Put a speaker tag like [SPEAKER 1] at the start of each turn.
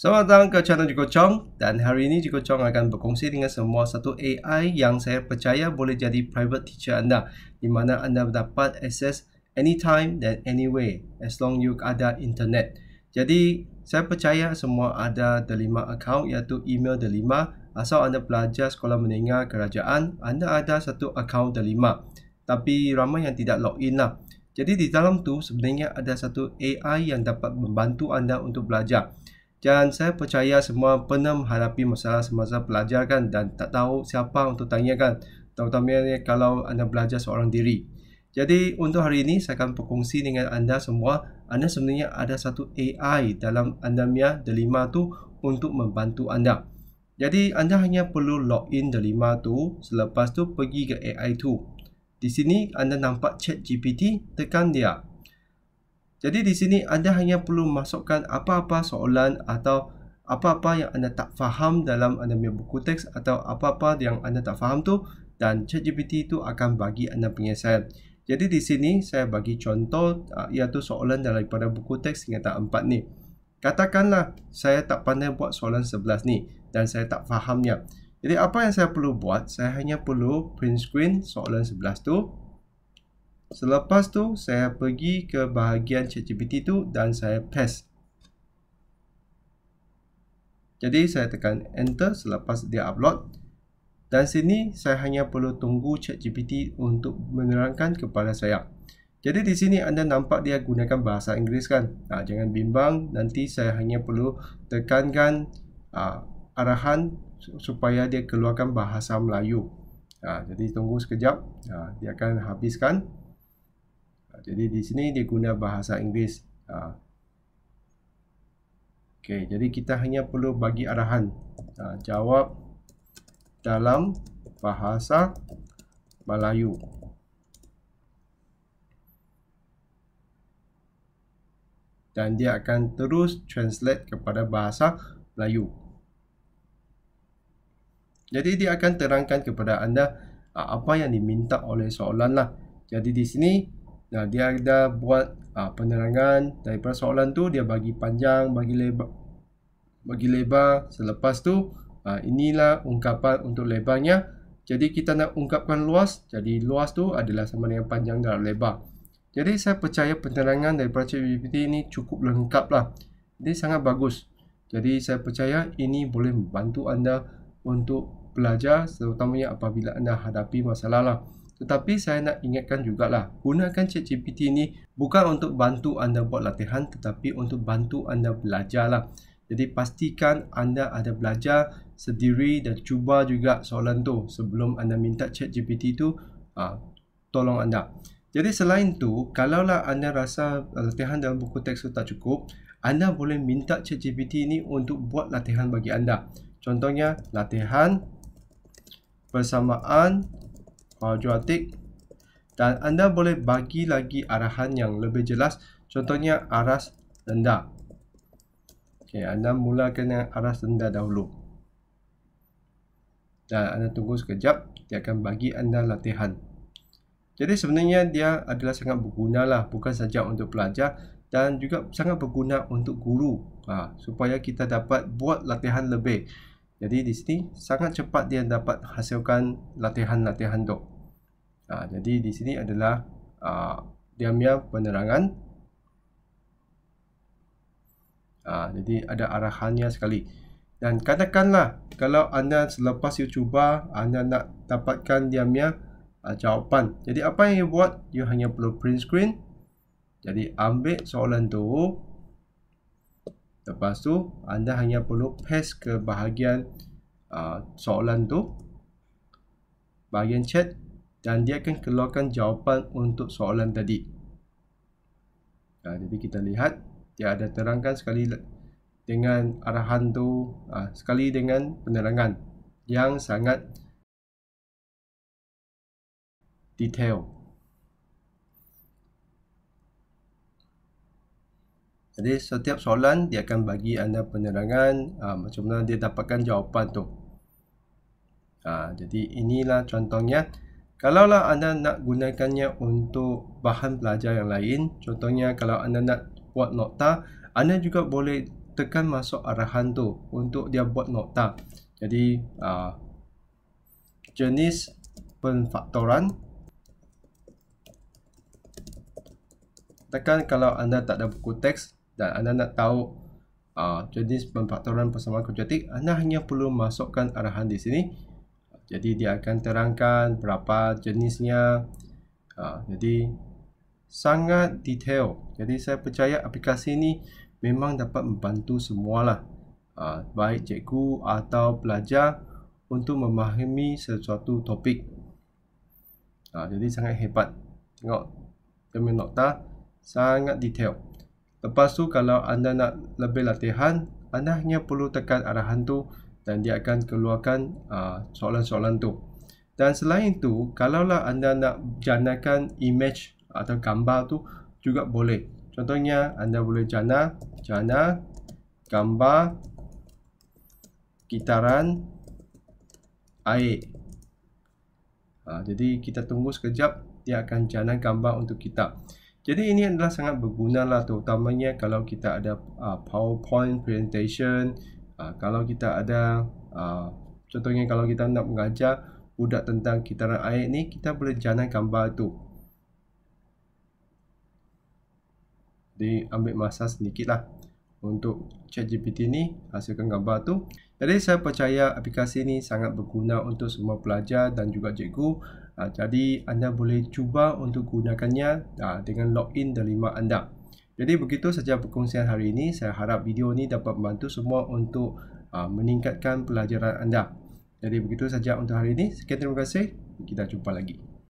[SPEAKER 1] Selamat datang ke channel Jiko Chong, dan hari ini Jiko Chong akan berkongsi dengan semua satu AI yang saya percaya boleh jadi private teacher anda, di mana anda dapat akses anytime dan anywhere as long you ada internet. Jadi saya percaya semua ada delima account, iaitu email delima. Asal anda pelajar sekolah menengah kerajaan, anda ada satu account delima, tapi ramai yang tidak login lah. Jadi di dalam tu sebenarnya ada satu AI yang dapat membantu anda untuk belajar. Dan saya percaya semua pernah menghadapi masalah semasa belajar kan, dan tak tahu siapa untuk tanyakan, terutamanya kalau anda belajar seorang diri. Jadi untuk hari ini saya akan berkongsi dengan anda semua, anda sebenarnya ada satu AI dalam anda punya delima tu untuk membantu anda. Jadi anda hanya perlu login delima tu, selepas tu pergi ke AI tu. Di sini anda nampak ChatGPT, tekan dia. Jadi di sini anda hanya perlu masukkan apa-apa soalan atau apa-apa yang anda tak faham dalam anda punya buku teks, atau apa-apa yang anda tak faham tu, dan ChatGPT itu akan bagi anda penyelesaian. Jadi di sini saya bagi contoh, iaitu soalan daripada buku teks tingkatan 4 ni. Katakanlah saya tak pandai buat soalan 11 ni dan saya tak fahamnya. Jadi apa yang saya perlu buat, saya hanya perlu print screen soalan 11 tu. Selepas tu saya pergi ke bahagian ChatGPT tu dan saya paste. Jadi saya tekan enter selepas dia upload. Dan sini saya hanya perlu tunggu ChatGPT untuk menerangkan kepada saya. Jadi di sini anda nampak dia gunakan bahasa Inggeris kan. Jangan bimbang, nanti saya hanya perlu tekankan arahan supaya dia keluarkan bahasa Melayu. Jadi tunggu sekejap, dia akan habiskan. Jadi di sini dia guna bahasa Inggeris. Okey, jadi kita hanya perlu bagi arahan. Jawab dalam bahasa Melayu. Dan dia akan terus translate kepada bahasa Melayu. Jadi dia akan terangkan kepada anda apa yang diminta oleh soalan lah. Jadi di sini dia ada buat penerangan daripada soalan tu, dia bagi panjang, bagi lebar. Selepas tu inilah ungkapan untuk lebarnya. Jadi kita nak ungkapkan luas, jadi luas tu adalah sama dengan panjang dan lebar. Jadi saya percaya penerangan daripada ChatGPT ini cukup lengkap lah. Jadi sangat bagus. Jadi saya percaya ini boleh membantu anda untuk belajar, terutamanya apabila anda hadapi masalah lah. Tetapi saya nak ingatkan jugalah, gunakan ChatGPT ini bukan untuk bantu anda buat latihan, tetapi untuk bantu anda belajar lah. Jadi pastikan anda ada belajar sendiri dan cuba juga soalan tu sebelum anda minta ChatGPT itu tolong anda. Jadi selain tu, kalaulah anda rasa latihan dalam buku teks itu tak cukup, anda boleh minta ChatGPT ini untuk buat latihan bagi anda. Contohnya latihan persamaan kuadratik, dan anda boleh bagi lagi arahan yang lebih jelas, contohnya aras rendah. Okey, anda mulakan dengan aras rendah dahulu. Dan anda tunggu sekejap, dia akan bagi anda latihan. Jadi sebenarnya dia adalah sangat berguna lah, bukan saja untuk pelajar, dan juga sangat berguna untuk guru, supaya kita dapat buat latihan lebih. Jadi di sini sangat cepat dia dapat hasilkan latihan-latihan tu. Jadi di sini adalah dia punya penerangan. Jadi ada arahannya sekali. Dan katakanlah kalau anda selepas you cuba, anda nak dapatkan dia punya jawapan. Jadi apa yang you buat? You hanya perlu print screen. Jadi ambil soalan tu. Lepas tu anda hanya perlu paste ke bahagian soalan tu, bahagian chat, dan dia akan keluarkan jawapan untuk soalan tadi. Jadi kita lihat dia ada terangkan sekali dengan arahan tu, sekali dengan penerangan yang sangat detail. Jadi setiap soalan dia akan bagi anda penerangan macam mana dia dapatkan jawapan tu. Jadi inilah contohnya. Kalaulah anda nak gunakannya untuk bahan belajar yang lain, contohnya kalau anda nak buat nota, anda juga boleh tekan masuk arahan tu untuk dia buat nota. Jadi jenis penfaktoran, tekan kalau anda tak ada buku teks dan anda nak tahu jenis penfaktoran persamaan kuadratik, anda hanya perlu masukkan arahan di sini. Jadi dia akan terangkan berapa jenisnya. Jadi sangat detail. Jadi saya percaya aplikasi ini memang dapat membantu semualah, baik cikgu atau pelajar untuk memahami sesuatu topik. Jadi sangat hebat. Tengok demi nota sangat detail. Lepas tu kalau anda nak lebih latihan, anda hanya perlu tekan arahan tu dan dia akan keluarkan soalan-soalan tu. Dan selain itu, kalaulah anda nak janakan image atau gambar tu juga boleh. Contohnya anda boleh jana gambar kitaran air. Jadi kita tunggu sekejap, dia akan jana gambar untuk kita. Jadi ini adalah sangat berguna lah, terutamanya kalau kita ada PowerPoint presentation. Kalau kita ada contohnya kalau kita nak mengajar budak tentang kitaran air ni, kita boleh jana gambar tu. Jadi ambil masa sedikit lah untuk ChatGPT ni hasilkan gambar tu. Jadi saya percaya aplikasi ini sangat berguna untuk semua pelajar dan juga cikgu. Jadi anda boleh cuba untuk gunakannya dengan login delima anda. Jadi begitu saja perkongsian hari ini. Saya harap video ini dapat membantu semua untuk meningkatkan pelajaran anda. Jadi begitu saja untuk hari ini. Sekian, terima kasih. Kita jumpa lagi.